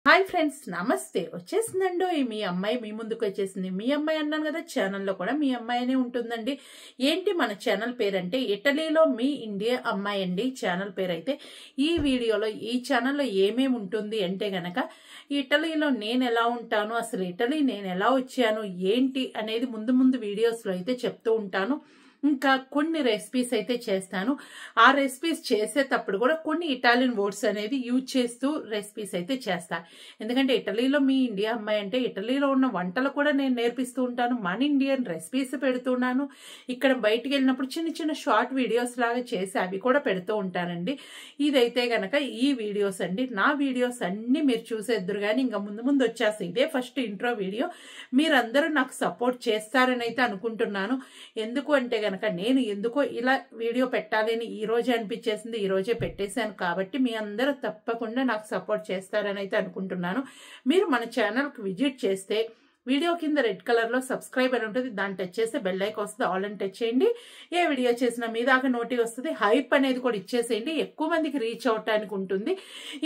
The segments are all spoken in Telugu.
హాయ్ ఫ్రెండ్స్, నమస్తే. వచ్చేసిందండో మీ అమ్మాయి మీ ముందుకు వచ్చేసింది. మీ అమ్మాయి అన్నాను కదా, ఛానల్లో కూడా మీ అమ్మాయినే ఉంటుందండి. ఏంటి మన ఛానల్ పేరంటే ఇటలీలో మీ ఇండియా అమ్మాయి అండి ఛానల్ పేరు. అయితే ఈ వీడియోలో ఈ ఛానల్లో ఏమేమి ఉంటుంది అంటే గనక ఇటలీలో నేను ఎలా ఉంటాను, అసలు ఇటలీ నేను ఎలా వచ్చాను ఏంటి అనేది ముందు వీడియోస్లో అయితే చెప్తూ ఉంటాను. ఇంకా కొన్ని రెసిపీస్ అయితే చేస్తాను. ఆ రెసిపీస్ చేసేటప్పుడు కూడా కొన్ని ఇటాలియన్ వర్డ్స్ అనేది యూజ్ చేస్తూ రెసిపీస్ అయితే చేస్తాను. ఎందుకంటే ఇటలీలో మీ ఇండియా అమ్మాయి అంటే ఇటలీలో ఉన్న వంటలు కూడా నేను నేర్పిస్తూ ఉంటాను. మన ఇండియన్ రెసిపీస్ పెడుతున్నాను. ఇక్కడ బయటికి వెళ్ళినప్పుడు చిన్న షార్ట్ వీడియోస్ లాగా చేసి అవి కూడా పెడుతూ ఉంటానండి. ఇదైతే గనక ఈ వీడియోస్ అండి. నా వీడియోస్ అన్ని మీరు చూసేద్దరు కానీ ఇంకా ముందు వచ్చేస్తాయి. ఇదే ఫస్ట్ ఇంట్రో వీడియో. మీరందరూ నాకు సపోర్ట్ చేస్తారని అయితే అనుకుంటున్నాను. ఎందుకు అంటే కనుక నేను ఎందుకో ఇలా వీడియో పెట్టాలి అని ఈ రోజే అనిపించేసింది, ఈ రోజే పెట్టేశాను. కాబట్టి మీ అందరూ తప్పకుండా నాకు సపోర్ట్ చేస్తారని అయితే అనుకుంటున్నాను. మీరు మన ఛానల్కి విజిట్ చేస్తే వీడియో కింద రెడ్ కలర్లో సబ్స్క్రైబ్ అని ఉంటుంది, దాన్ని టచ్ చేస్తే బెల్ ఐకాన్ వస్తుంది, ఆల్ అని టచ్ చేయండి. ఏ వీడియో చేసినా మీ దాకా నోటిఫికేషన్ వస్తుంది. హైప్ అనేది కూడా ఇచ్చేసేయండి, ఎక్కువ మందికి రీచ్ అవటానికి ఉంటుంది.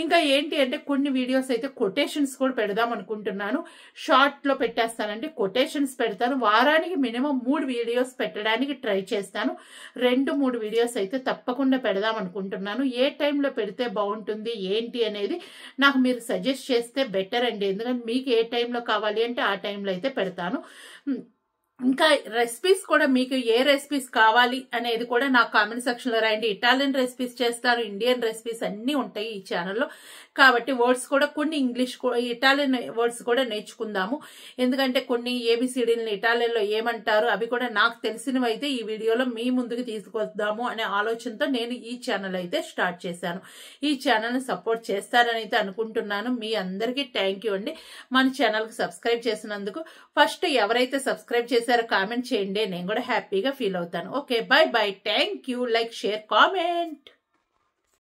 ఇంకా ఏంటి అంటే కొన్ని వీడియోస్ అయితే కొటేషన్స్ కూడా పెడదాం అనుకుంటున్నాను. షార్ట్లో పెట్టేస్తానండి, కొటేషన్స్ పెడతాను. వారానికి మినిమం 3 వీడియోస్ పెట్టడానికి ట్రై చేస్తాను. 2-3 వీడియోస్ అయితే తప్పకుండా పెడదాం అనుకుంటున్నాను. ఏ టైంలో పెడితే బాగుంటుంది ఏంటి అనేది నాకు మీరు సజెస్ట్ చేస్తే బెటర్ అండి. ఎందుకంటే మీకు ఏ టైంలో కావాలి అంటే ఆ టైంలో అయితే పెడతాను. ఇంకా రెసిపీస్ కూడా మీకు ఏ రెసిపీస్ కావాలి అనేది కూడా నా కామెంట్ సెక్షన్లో రాయండి. ఇటాలియన్ రెసిపీస్ చేస్తాను, ఇండియన్ రెసిపీస్ అన్నీ ఉంటాయి ఈ ఛానల్లో. కాబట్టి వర్డ్స్ కూడా కొన్ని ఇంగ్లీష్ ఇటాలియన్ వర్డ్స్ కూడా నేర్చుకుందాము. ఎందుకంటే కొన్ని ఏబిసిడీలను ఇటాలియన్లో ఏమంటారు అవి కూడా నాకు తెలిసినవి అయితే ఈ వీడియోలో మీ ముందుకు తీసుకొద్దాము అనే ఆలోచనతో నేను ఈ ఛానల్ అయితే స్టార్ట్ చేశాను. ఈ ఛానల్ని సపోర్ట్ చేస్తారని అయితే అనుకుంటున్నాను. మీ అందరికీ థ్యాంక్ యూ అండి. మన ఛానల్కి సబ్స్క్రైబ్ చేసినందుకు. ఫస్ట్ ఎవరైతే సబ్స్క్రైబ్ చేశారో కామెంట్ చేయండి, నేను కూడా హ్యాపీగా ఫీల్ అవుతాను. Okay, by by, thank you. Like, share, comment.